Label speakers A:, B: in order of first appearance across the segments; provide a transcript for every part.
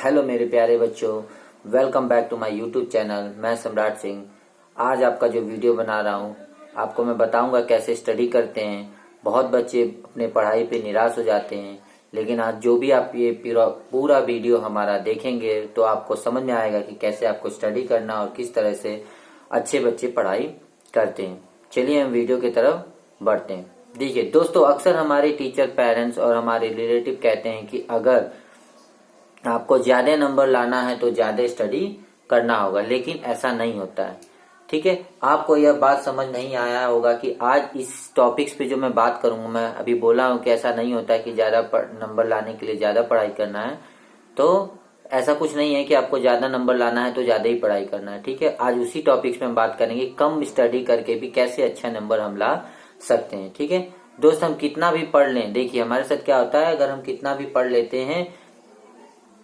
A: Hello मेरे प्यारे बच्चों, welcome back to my YouTube channel. मैं सम्राट सिंह। आज आपका जो वीडियो बना रहा हूँ, आपको मैं बताऊंगा कैसे स्टडी करते हैं। बहुत बच्चे अपने पढ़ाई पे निराश हो जाते हैं, लेकिन आज जो भी आप ये पूरा वीडियो हमारा देखेंगे तो आपको समझ में आएगा कि कैसे आपको स्टडी करना और किस तरह से अच्छे बच्चे पढ़ाई करते हैं। चलिए हम वीडियो की तरफ बढ़ते हैं। देखिए दोस्तों, अक्सर हमारे टीचर, पेरेंट्स और हमारे रिलेटिव कहते हैं कि अगर आपको ज्यादा नंबर लाना है तो ज्यादा स्टडी करना होगा, लेकिन ऐसा नहीं होता है। ठीक है, आपको यह बात समझ नहीं आया होगा कि आज इस टॉपिक्स पे जो मैं बात करूंगा, मैं अभी बोला हूं कि ऐसा नहीं होता है कि ज्यादा नंबर लाने के लिए ज्यादा पढ़ाई करना है। तो ऐसा कुछ नहीं है कि आपको ज्यादा नंबर लाना है तो ज्यादा ही पढ़ाई करना है। ठीक है, आज उसी टॉपिक्स में हम बात करेंगे कम स्टडी करके भी कैसे अच्छा नंबर हम ला सकते हैं। ठीक है दोस्त, हम कितना भी पढ़ लें, देखिए हमारे साथ क्या होता है, अगर हम कितना भी पढ़ लेते हैं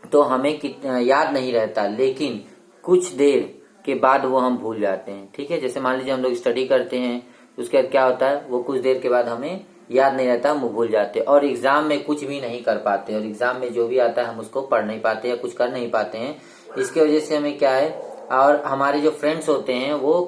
A: तो हमें याद नहीं रहता, लेकिन कुछ देर के बाद वो हम भूल जाते हैं। ठीक है, जैसे मान लीजिए हम लोग स्टडी करते हैं, उसके बाद क्या होता है, वो कुछ देर के बाद हमें याद नहीं रहता, हम भूल जाते हैं और एग्जाम में कुछ भी नहीं कर पाते, और एग्जाम में जो भी आता है हम उसको पढ़ नहीं पाते या कुछ कर नहीं पाते हैं। इसके वजह से हमें क्या है, और हमारे जो फ्रेंड्स होते हैं वो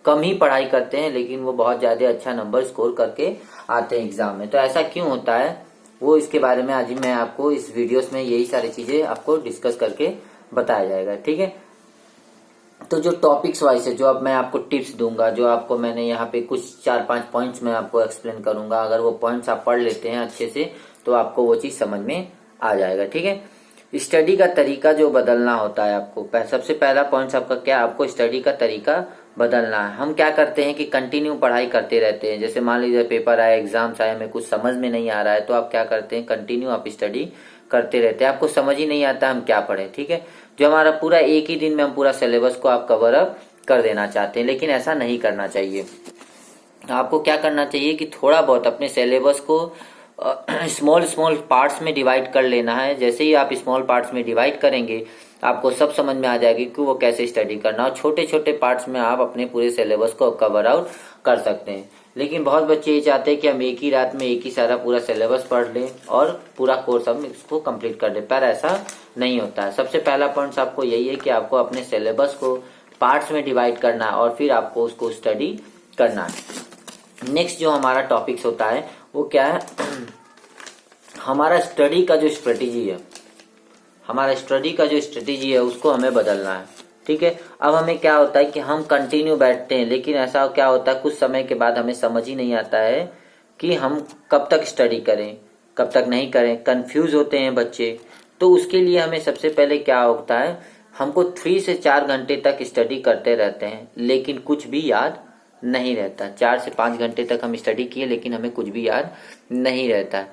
A: कम ही पढ़ाई करते हैं, लेकिन वो बहुत ज्यादा अच्छा नंबर स्कोर करके आते हैं एग्जाम में। तो ऐसा क्यों होता है, वो इसके बारे में आज मैं आपको इस वीडियोस में यही सारी चीजें आपको डिस्कस करके बताया जाएगा। ठीक है, तो जो टॉपिक्स वाइज है, जो अब मैं आपको टिप्स दूंगा, जो आपको मैंने यहाँ पे कुछ 4-5 पॉइंट्स में आपको एक्सप्लेन करूंगा, अगर वो पॉइंट्स आप पढ़ लेते हैं अच्छे से तो आपको वो चीज समझ में आ जाएगा। ठीक है, स्टडी का तरीका जो बदलना होता है आपको, सबसे पहला पॉइंट आपका क्या, आपको स्टडी का तरीका बदलना है। हम क्या करते हैं कि कंटिन्यू पढ़ाई करते रहते हैं। जैसे मान लीजिए पेपर आए, एग्जाम्स आए, हमें कुछ समझ में नहीं आ रहा है तो आप क्या करते हैं, कंटिन्यू आप स्टडी करते रहते हैं, आपको समझ ही नहीं आता हम क्या पढ़ें। ठीक है, जो हमारा पूरा एक ही दिन में हम पूरा सिलेबस को आप कवर अप कर देना चाहते हैं, लेकिन ऐसा नहीं करना चाहिए। आपको क्या करना चाहिए कि थोड़ा बहुत अपने सिलेबस को स्मॉल स्मॉल पार्ट्स में डिवाइड कर लेना है। जैसे ही आप स्मॉल पार्ट्स में डिवाइड करेंगे आपको सब समझ में आ जाएगी कि वो कैसे स्टडी करना, और छोटे छोटे पार्ट्स में आप अपने पूरे सिलेबस को कवर आउट कर सकते हैं। लेकिन बहुत बच्चे ये चाहते हैं कि हम एक ही रात में एक ही सारा पूरा सिलेबस पढ़ लें और पूरा कोर्स हम इसको कंप्लीट कर दें, पर ऐसा नहीं होता है। सबसे पहला पॉइंट आपको यही है कि आपको अपने सिलेबस को पार्ट्स में डिवाइड करना है और फिर आपको उसको स्टडी करना है। नेक्स्ट जो हमारा टॉपिक्स होता है वो क्या है, हमारा स्टडी का जो स्ट्रेटेजी है, हमारा स्टडी का जो स्ट्रेटेजी है उसको हमें बदलना है। ठीक है, अब हमें क्या होता है कि हम कंटिन्यू बैठते हैं, लेकिन ऐसा क्या होता है, कुछ समय के बाद हमें समझ ही नहीं आता है कि हम कब तक स्टडी करें, कब तक नहीं करें, कंफ्यूज होते हैं बच्चे। तो उसके लिए हमें सबसे पहले क्या होता है, हमको 3 से 4 घंटे तक स्टडी करते रहते हैं, लेकिन कुछ भी याद नहीं रहता। 4 से 5 घंटे तक हम स्टडी किए लेकिन हमें कुछ भी याद नहीं रहता।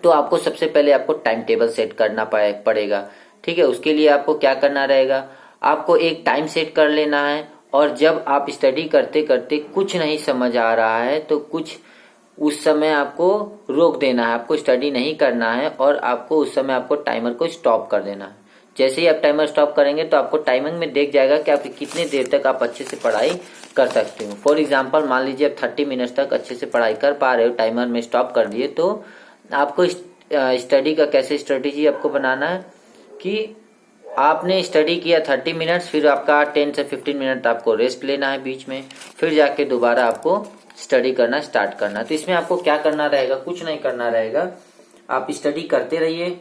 A: तो आपको सबसे पहले आपको टाइम टेबल सेट करना पड़ेगा। ठीक है, उसके लिए आपको क्या करना रहेगा, आपको एक टाइम सेट कर लेना है, और जब आप स्टडी करते करते कुछ नहीं समझ आ रहा है तो कुछ उस समय आपको रोक देना है, आपको स्टडी नहीं करना है, और आपको उस समय आपको टाइमर को स्टॉप कर देना है। जैसे ही आप टाइमर स्टॉप करेंगे तो आपको टाइमिंग में देख जाएगा कि आपकी कितने देर तक आप अच्छे से पढ़ाई कर सकते हो। फॉर एग्जाम्पल मान लीजिए आप 30 मिनट्स तक अच्छे से पढ़ाई कर पा रहे हो, टाइमर में स्टॉप कर दिए, तो आपको स्टडी का कैसे स्ट्रेटेजी आपको बनाना है कि आपने स्टडी किया 30 मिनट्स, फिर आपका 10 से 15 मिनट आपको रेस्ट लेना है बीच में, फिर जाके दोबारा आपको स्टडी करना स्टार्ट करना। तो इसमें आपको क्या करना रहेगा, कुछ नहीं करना रहेगा, आप स्टडी करते रहिए,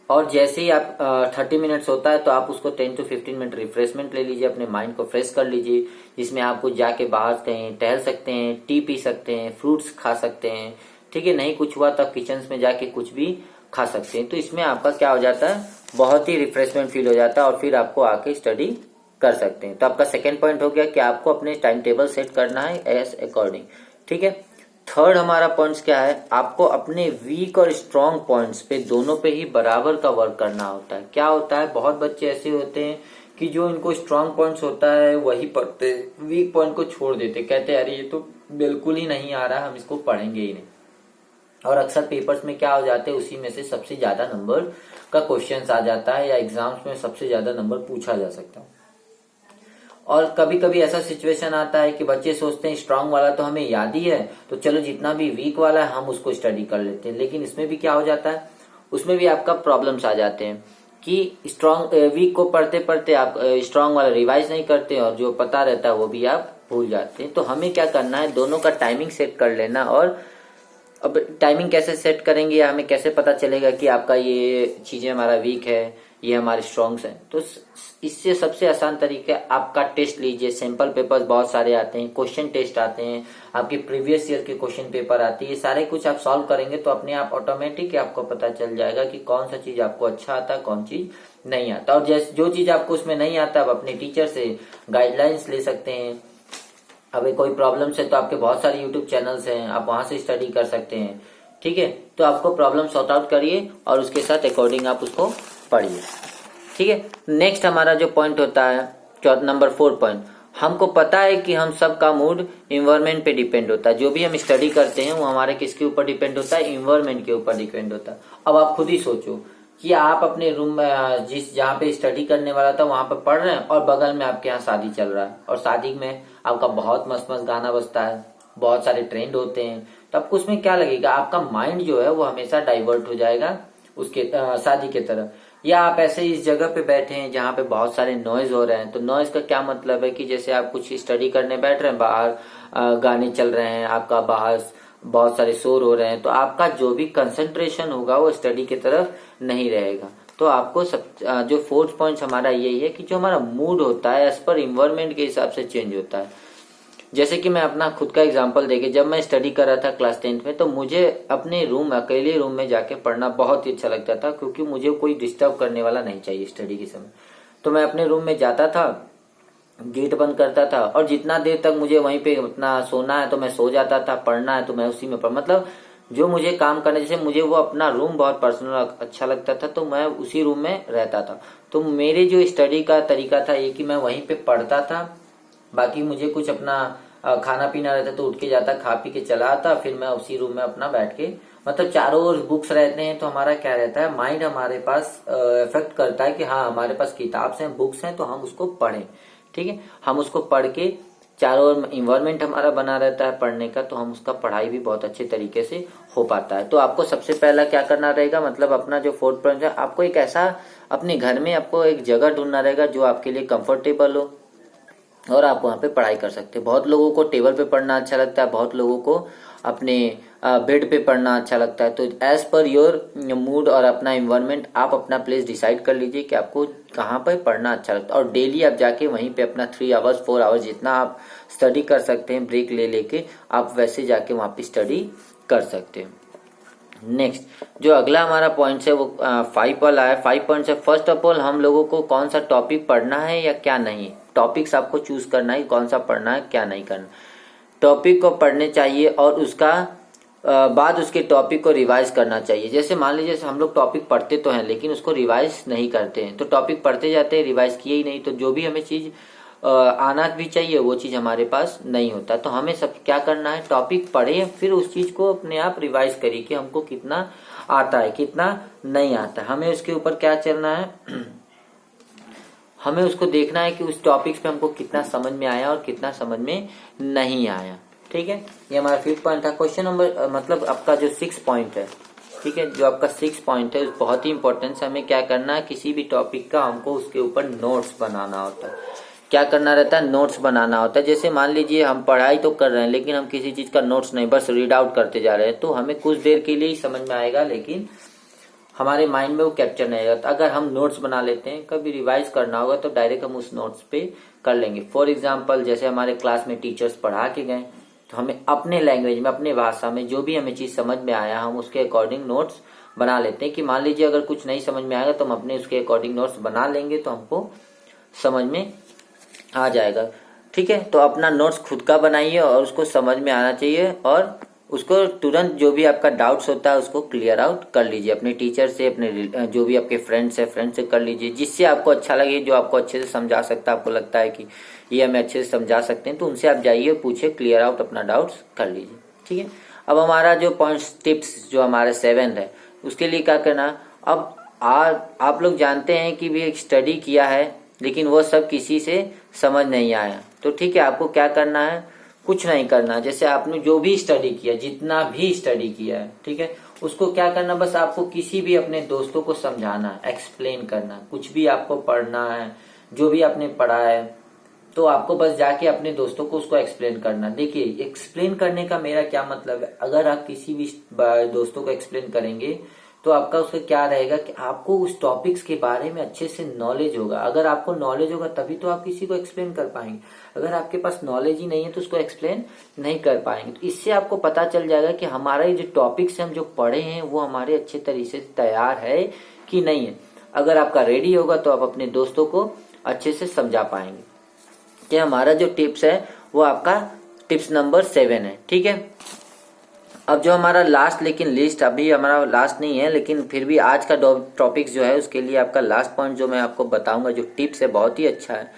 A: और जैसे ही आप 30 मिनट्स होता है तो आप उसको 10 to 15 मिनट रिफ्रेशमेंट ले लीजिए, अपने माइंड को फ्रेश कर लीजिए, जिसमें आप कुछ जाके बाहर कहीं टहल सकते हैं, टी पी सकते हैं, फ्रूट्स खा सकते हैं। ठीक है, नहीं कुछ हुआ तो आप किचन में जाके कुछ भी खा सकते हैं। तो इसमें आपका क्या हो जाता है, बहुत ही रिफ्रेशमेंट फील हो जाता है, और फिर आपको आके स्टडी कर सकते हैं। तो आपका सेकेंड पॉइंट हो गया कि आपको अपने टाइम टेबल सेट करना है एज अकॉर्डिंग। ठीक है, थर्ड हमारा पॉइंट्स क्या है, आपको अपने वीक और स्ट्रॉन्ग पॉइंट्स पे दोनों पे ही बराबर का वर्क करना होता है। क्या होता है, बहुत बच्चे ऐसे होते हैं कि जो इनको स्ट्रॉन्ग पॉइंट्स होता है वही पढ़ते, वीक पॉइंट को छोड़ देते, कहते हैं अरे ये तो बिल्कुल ही नहीं आ रहा, हम इसको पढ़ेंगे ही नहीं। और अक्सर पेपर्स में क्या हो जाते हैं, उसी में से सबसे ज्यादा नंबर का क्वेश्चंस आ जाता है, या एग्जाम्स में सबसे ज्यादा नंबर पूछा जा सकता है। और कभी कभी ऐसा सिचुएशन आता है कि बच्चे सोचते हैं स्ट्रांग वाला तो हमें याद ही है, तो चलो जितना भी वीक वाला है हम उसको स्टडी कर लेते हैं, लेकिन इसमें भी क्या हो जाता है, उसमें भी आपका प्रॉब्लम्स आ जाते हैं। कि स्ट्रॉन्ग वीक को पढ़ते पढ़ते आप स्ट्रॉन्ग वाला रिवाइज नहीं करते और जो पता रहता है वो भी आप भूल जाते हैं। तो हमें क्या करना है, दोनों का टाइमिंग सेट कर लेना। और अब टाइमिंग कैसे सेट करेंगे या हमें कैसे पता चलेगा कि आपका ये चीजें हमारा वीक है, ये हमारे स्ट्रॉन्ग्स हैं? तो इससे सबसे आसान तरीका आपका टेस्ट लीजिए। सैंपल पेपर्स बहुत सारे आते हैं, क्वेश्चन टेस्ट आते हैं, आपके प्रीवियस ईयर के क्वेश्चन पेपर आते हैं, ये सारे कुछ आप सॉल्व करेंगे तो अपने आप ऑटोमेटिक आपको पता चल जाएगा कि कौन सा चीज आपको अच्छा आता है, कौन चीज नहीं आता। और जैसे जो चीज आपको उसमें नहीं आता आप अपने टीचर से गाइडलाइंस ले सकते हैं। अभी कोई प्रॉब्लम्स है तो आपके बहुत सारे यूट्यूब चैनल्स हैं, आप वहां से स्टडी कर सकते हैं। ठीक है, तो आपको प्रॉब्लम सॉर्ट आउट करिए और उसके साथ अकॉर्डिंग आप उसको पढ़िए। ठीक है, नेक्स्ट हमारा जो पॉइंट होता है नंबर 4 पॉइंट, हमको पता है कि हम सबका मूड इन्वायरमेंट पे डिपेंड होता है। जो भी हम स्टडी करते हैं वो हमारे किसके ऊपर डिपेंड होता है, इन्वायरमेंट के ऊपर डिपेंड होता है। अब आप खुद ही सोचो कि आप अपने रूम में जहाँ पे स्टडी करने वाला था वहां पे पढ़ रहे हैं और बगल में आपके यहाँ शादी चल रहा है और शादी में आपका बहुत मस्त मस्त गाना बजता है, बहुत सारे ट्रेंड होते हैं, तो आपको उसमें क्या लगेगा, आपका माइंड जो है वो हमेशा डाइवर्ट हो जाएगा उसके शादी की तरफ। या आप ऐसे इस जगह पे बैठे हैं जहाँ पे बहुत सारे नॉइज हो रहे हैं। तो नॉइज का क्या मतलब है कि जैसे आप कुछ स्टडी करने बैठ रहे हैं, बाहर गाने चल रहे हैं, आपका बाहर बहुत सारे शोर हो रहे हैं, तो आपका जो भी कंसंट्रेशन होगा वो स्टडी की तरफ नहीं रहेगा। तो आपको जो 4th पॉइंट हमारा यही है कि जो हमारा मूड होता है एज पर इन्वायरमेंट के हिसाब से चेंज होता है। जैसे कि मैं अपना खुद का एग्जांपल देके, जब मैं स्टडी कर रहा था क्लास 10th में, तो मुझे अपने रूम अकेले रूम में जाके पढ़ना बहुत ही अच्छा लगता था, क्योंकि मुझे कोई डिस्टर्ब करने वाला नहीं चाहिए स्टडी के समय। तो मैं अपने रूम में जाता था, गेट बंद करता था और जितना देर तक मुझे वहीं पे अपना सोना है तो मैं सो जाता था, पढ़ना है तो मैं उसी में पढ़, मतलब जो मुझे काम करने, जैसे मुझे वो अपना रूम बहुत पर्सनल अच्छा लगता था तो मैं उसी रूम में रहता था। तो मेरे जो स्टडी का तरीका था ये कि मैं वहीं पे पढ़ता था, बाकी मुझे कुछ अपना खाना पीना रहता तो उठ के जाता, खा पी के चला आता, फिर मैं उसी रूम में अपना बैठ के, मतलब चारों ओर बुक्स रहते हैं तो हमारा क्या रहता है, माइंड हमारे पास इफेक्ट करता है कि हाँ हमारे पास किताब हैं, बुक्स हैं, तो हम उसको पढ़ें। ठीक है, हम उसको पढ़ के चारों ओर इन्वायरमेंट हमारा बना रहता है पढ़ने का, तो हम उसका पढ़ाई भी बहुत अच्छे तरीके से हो पाता है। तो आपको सबसे पहला क्या करना रहेगा, मतलब अपना जो 4th पॉइंट है, आपको एक ऐसा अपने घर में आपको एक जगह ढूंढना रहेगा जो आपके लिए कंफर्टेबल हो और आप वहाँ पे पढ़ाई कर सकते हैं। बहुत लोगों को टेबल पे पढ़ना अच्छा लगता है, बहुत लोगों को अपने बेड पे पढ़ना अच्छा लगता है। तो एज पर योर मूड और अपना इन्वायरमेंट आप अपना प्लेस डिसाइड कर लीजिए कि आपको कहाँ पर पढ़ना अच्छा लगता है और डेली आप जाके वहीं पे अपना 3 आवर्स 4 आवर्स जितना आप स्टडी कर सकते हैं, ब्रेक ले लेके आप वैसे जाके वहाँ पे स्टडी कर सकते हैं। नेक्स्ट जो अगला हमारा पॉइंट है वो 5 वाला है। 5 पॉइंट्स है, फर्स्ट ऑफ ऑल हम लोगों को कौन सा टॉपिक पढ़ना है या क्या नहीं। टॉपिक्स आपको चूज करना है कौन सा पढ़ना है क्या नहीं करना। टॉपिक को पढ़ने चाहिए और उसका बाद उसके टॉपिक को रिवाइज करना चाहिए। जैसे मान लीजिए हम लोग टॉपिक पढ़ते तो हैं लेकिन उसको रिवाइज नहीं करते हैं, तो टॉपिक पढ़ते जाते हैं रिवाइज किए ही नहीं, तो जो भी हमें चीज आना भी चाहिए वो चीज हमारे पास नहीं होता। तो हमें सब क्या करना है, टॉपिक पढ़े फिर उस चीज को अपने आप रिवाइज करिए कि हमको कितना आता है कितना नहीं आता है। हमें उसके ऊपर क्या चलना है हमें उसको देखना है कि उस टॉपिक्स पे हमको कितना समझ में आया और कितना समझ में नहीं आया। ठीक है, ये हमारा 5th पॉइंट था। क्वेश्चन नंबर मतलब आपका जो 6 पॉइंट है, ठीक है, जो आपका 6 पॉइंट है बहुत ही इंपॉर्टेंट है। हमें क्या करना है, किसी भी टॉपिक का हमको उसके ऊपर नोट्स बनाना होता है। क्या करना रहता है, नोट्स बनाना होता है। जैसे मान लीजिए हम पढ़ाई तो कर रहे हैं लेकिन हम किसी चीज का नोट्स नहीं, बस रीड आउट करते जा रहे हैं, तो हमें कुछ देर के लिए ही समझ में आएगा लेकिन हमारे माइंड में वो कैप्चर नहीं होगा। अगर हम नोट्स बना लेते हैं, कभी रिवाइज करना होगा तो डायरेक्ट हम उस नोट्स पे कर लेंगे। फॉर एग्जाम्पल जैसे हमारे क्लास में टीचर्स पढ़ा के गए तो हमें अपने लैंग्वेज में अपने भाषा में जो भी हमें चीज समझ में आया हम उसके अकॉर्डिंग नोट्स बना लेते हैं। कि मान लीजिए अगर कुछ नहीं समझ में आएगा तो हम अपने उसके अकॉर्डिंग नोट्स बना लेंगे तो हमको समझ में आ जाएगा। ठीक है, तो अपना नोट्स खुद का बनाइए और उसको समझ में आना चाहिए और उसको तुरंत जो भी आपका डाउट्स होता है उसको क्लियर आउट कर लीजिए अपने टीचर से, अपने जो भी आपके फ्रेंड्स है फ्रेंड से कर लीजिए, जिससे आपको अच्छा लगे, जो आपको अच्छे से समझा सकता है, आपको लगता है कि ये हमें अच्छे से समझा सकते हैं तो उनसे आप जाइए पूछे, क्लियर आउट अपना डाउट्स कर लीजिए। ठीक है, अब हमारा जो पॉइंट्स टिप्स जो हमारे 7 है उसके लिए क्या करना। अब आप लोग जानते हैं कि भी एक स्टडी किया है लेकिन वो सब किसी से समझ नहीं आया, तो ठीक है आपको क्या करना है, कुछ नहीं करना। जैसे आपने जो भी स्टडी किया, जितना भी स्टडी किया है, ठीक है, उसको क्या करना, बस आपको किसी भी अपने दोस्तों को समझाना, एक्सप्लेन करना। कुछ भी आपको पढ़ना है, जो भी आपने पढ़ा है, तो आपको बस जाके अपने दोस्तों को उसको एक्सप्लेन करना। देखिए, एक्सप्लेन करने का मेरा क्या मतलब है, अगर आप किसी भी दोस्तों को एक्सप्लेन करेंगे तो आपका उसका क्या रहेगा कि आपको उस टॉपिक्स के बारे में अच्छे से नॉलेज होगा। अगर आपको नॉलेज होगा तभी तो आप किसी को एक्सप्लेन कर पाएंगे। अगर आपके पास नॉलेज ही नहीं है तो उसको एक्सप्लेन नहीं कर पाएंगे। तो इससे आपको पता चल जाएगा कि हमारा ये जो टॉपिक्स हम जो पढ़े हैं वो हमारे अच्छे तरीके से तैयार है कि नहीं है। अगर आपका रेडी होगा तो आप अपने दोस्तों को अच्छे से समझा पाएंगे। कि हमारा जो टिप्स है वो आपका टिप्स नंबर 7 है। ठीक है, अब जो हमारा लास्ट, लेकिन लिस्ट अभी हमारा लास्ट नहीं है, लेकिन फिर भी आज का टॉपिक्स जो है उसके लिए आपका लास्ट पॉइंट जो मैं आपको बताऊंगा, जो टिप्स है बहुत ही अच्छा है,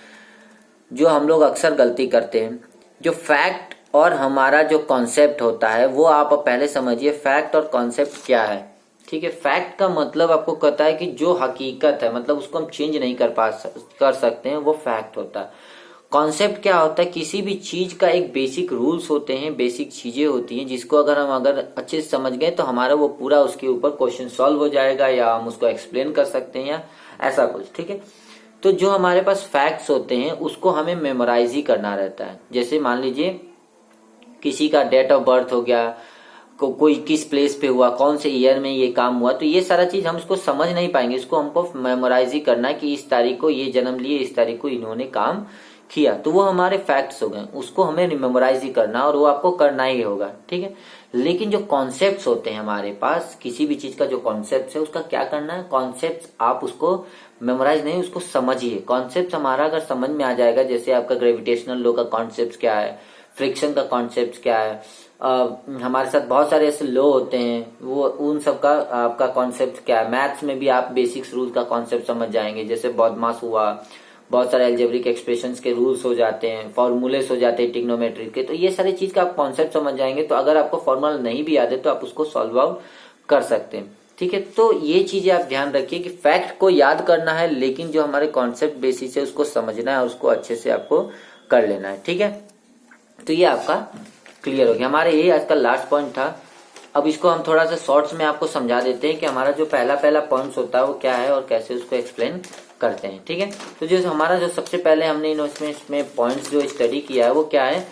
A: जो हम लोग अक्सर गलती करते हैं। जो फैक्ट और हमारा जो कॉन्सेप्ट होता है वो आप पहले समझिए, फैक्ट और कॉन्सेप्ट क्या है। ठीक है, फैक्ट का मतलब आपको पता है कि जो हकीकत है, मतलब उसको हम चेंज नहीं कर सकते हैं, वो फैक्ट होता है। कॉन्सेप्ट क्या होता है, किसी भी चीज का एक बेसिक रूल्स होते हैं, बेसिक चीजें होती हैं, जिसको अगर अच्छे से समझ गए तो हमारा वो पूरा उसके ऊपर क्वेश्चन सॉल्व हो जाएगा, या हम उसको एक्सप्लेन कर सकते हैं, या ऐसा कुछ। ठीक है, तो जो हमारे पास फैक्ट्स होते हैं उसको हमें मेमोराइज ही करना रहता है। जैसे मान लीजिए किसी का डेट ऑफ बर्थ हो गया, कोई किस प्लेस पे हुआ, कौन से ईयर में ये काम हुआ, तो ये सारा चीज हम इसको समझ नहीं पाएंगे। इसको हमको मेमोराइज ही करना है कि इस तारीख को ये जन्म लिए, इस तारीख को इन्होंने काम किया, तो वो हमारे फैक्ट्स हो गए। उसको हमें मेमोराइज ही करना, और वो आपको करना ही होगा। ठीक है, लेकिन जो कॉन्सेप्ट्स होते हैं हमारे पास, किसी भी चीज का जो कॉन्सेप्ट है उसका क्या करना है, कॉन्सेप्ट आप उसको मेमोराइज नहीं, उसको समझिए। कॉन्सेप्ट हमारा अगर समझ में आ जाएगा, जैसे आपका ग्रेविटेशनल लॉ का कॉन्सेप्ट क्या है, फ्रिक्शन का कॉन्सेप्ट क्या है, हमारे साथ बहुत सारे ऐसे लॉ होते हैं, वो उन सब का आपका कॉन्सेप्ट क्या है। मैथ्स में भी आप बेसिक्स रूल का कॉन्सेप्ट समझ जाएंगे, जैसे बॉडमास हुआ, बहुत सारे एल्जेब्रिक एक्सप्रेशंस के रूल्स हो जाते हैं, फॉर्मूलेस हो जाते हैं ट्रिग्नोमेट्री के, तो ये सारी चीज का आप कॉन्सेप्ट समझ जाएंगे। तो अगर आपको फॉर्मूला नहीं भी याद है तो आप उसको सॉल्व आउट कर सकते हैं। ठीक है, तो ये चीजें आप ध्यान रखिए कि फैक्ट को याद करना है, लेकिन जो हमारे कॉन्सेप्ट बेसिस है उसको समझना है, उसको अच्छे से आपको कर लेना है। ठीक है, तो ये आपका क्लियर हो गया। हमारे ये आज का लास्ट पॉइंट था। अब इसको हम थोड़ा सा शॉर्ट्स में आपको समझा देते हैं कि हमारा जो पहला पॉइंट होता है वो क्या है और कैसे उसको एक्सप्लेन करते हैं। ठीक है, तो जो हमारा जो सबसे पहले हमने इसमें पॉइंट्स जो स्टडी किया है वो क्या है,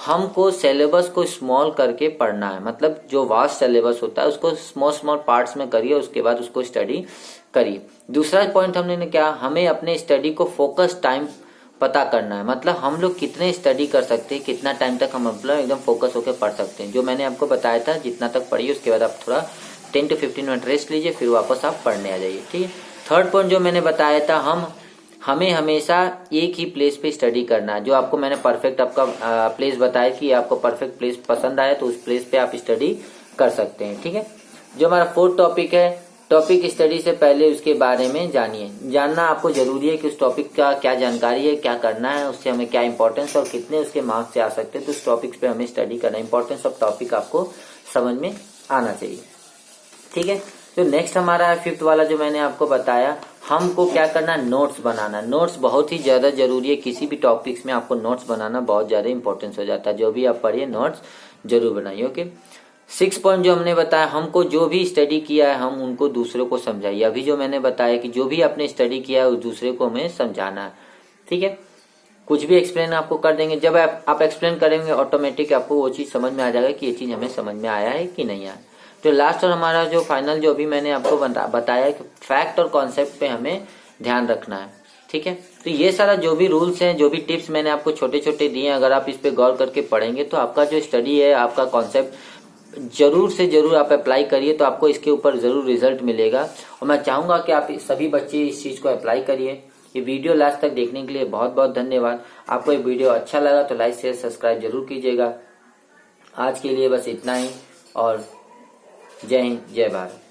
A: हमको सिलेबस को स्मॉल करके पढ़ना है। मतलब जो वास्ट सिलेबस होता है उसको स्मॉल पार्ट्स में करिए, उसके बाद उसको स्टडी करिए। दूसरा पॉइंट हमने क्या, हमें अपने स्टडी को फोकस टाइम पता करना है। मतलब हम लोग कितने स्टडी कर सकते हैं, कितना टाइम तक हम मतलब एकदम फोकस होकर पढ़ सकते हैं। जो मैंने आपको बताया था, जितना तक पढ़िए, उसके बाद आप थोड़ा 10 to 15 मिनट रेस्ट लीजिए, फिर वापस आप पढ़ने आ जाइए। ठीक है, थर्ड पॉइंट जो मैंने बताया था, हमें हमेशा एक ही प्लेस पे स्टडी करना है। जो आपको मैंने परफेक्ट आपका प्लेस बताया कि आपको परफेक्ट प्लेस पसंद आया तो उस प्लेस पे आप स्टडी कर सकते हैं। ठीक है, जो हमारा फोर्थ टॉपिक है, टॉपिक स्टडी से पहले उसके बारे में जानिए। जानना आपको जरूरी है कि उस टॉपिक का क्या जानकारी है, क्या करना है, उससे हमें क्या इंपॉर्टेंस और कितने उसके मार्क्स से आ सकते हैं। तो उस टॉपिक पे हमें स्टडी करना, इंपॉर्टेंस ऑफ टॉपिक आपको समझ में आना चाहिए। ठीक है, तो नेक्स्ट हमारा है फिफ्थ वाला, जो मैंने आपको बताया, हमको क्या करना, नोट्स बनाना। नोट्स बहुत ही ज्यादा जरूरी है, किसी भी टॉपिक्स में आपको नोट्स बनाना बहुत ज्यादा इंपॉर्टेंस हो जाता है। जो भी आप पढ़िए नोट्स जरूर बनाइए। ओके, 6 पॉइंट जो हमने बताया, हमको जो भी स्टडी किया है हम उनको दूसरों को समझाइए। अभी जो मैंने बताया कि जो भी आपने स्टडी किया है उस दूसरे को हमें समझाना है। ठीक है, कुछ भी एक्सप्लेन आपको कर देंगे, जब आप एक्सप्लेन करेंगे ऑटोमेटिक आपको वो चीज समझ में आ जाएगा कि ये चीज हमें समझ में आया है कि नहीं आया। तो लास्ट और हमारा जो फाइनल जो अभी मैंने आपको बताया कि फैक्ट और कॉन्सेप्ट पे हमें ध्यान रखना है। ठीक है, तो ये सारा जो भी रूल्स हैं, जो भी टिप्स मैंने आपको छोटे छोटे दिए हैं, अगर आप इस पे गौर करके पढ़ेंगे तो आपका जो स्टडी है, आपका कॉन्सेप्ट जरूर से जरूर आप अप्लाई करिए, तो आपको इसके ऊपर जरूर रिजल्ट मिलेगा। और मैं चाहूंगा कि आप सभी बच्चे इस चीज को अप्लाई करिए। ये वीडियो लास्ट तक देखने के लिए बहुत बहुत धन्यवाद। आपको ये वीडियो अच्छा लगा तो लाइक शेयर सब्सक्राइब जरूर कीजिएगा। आज के लिए बस इतना ही, और जय हिंद, जय भारत।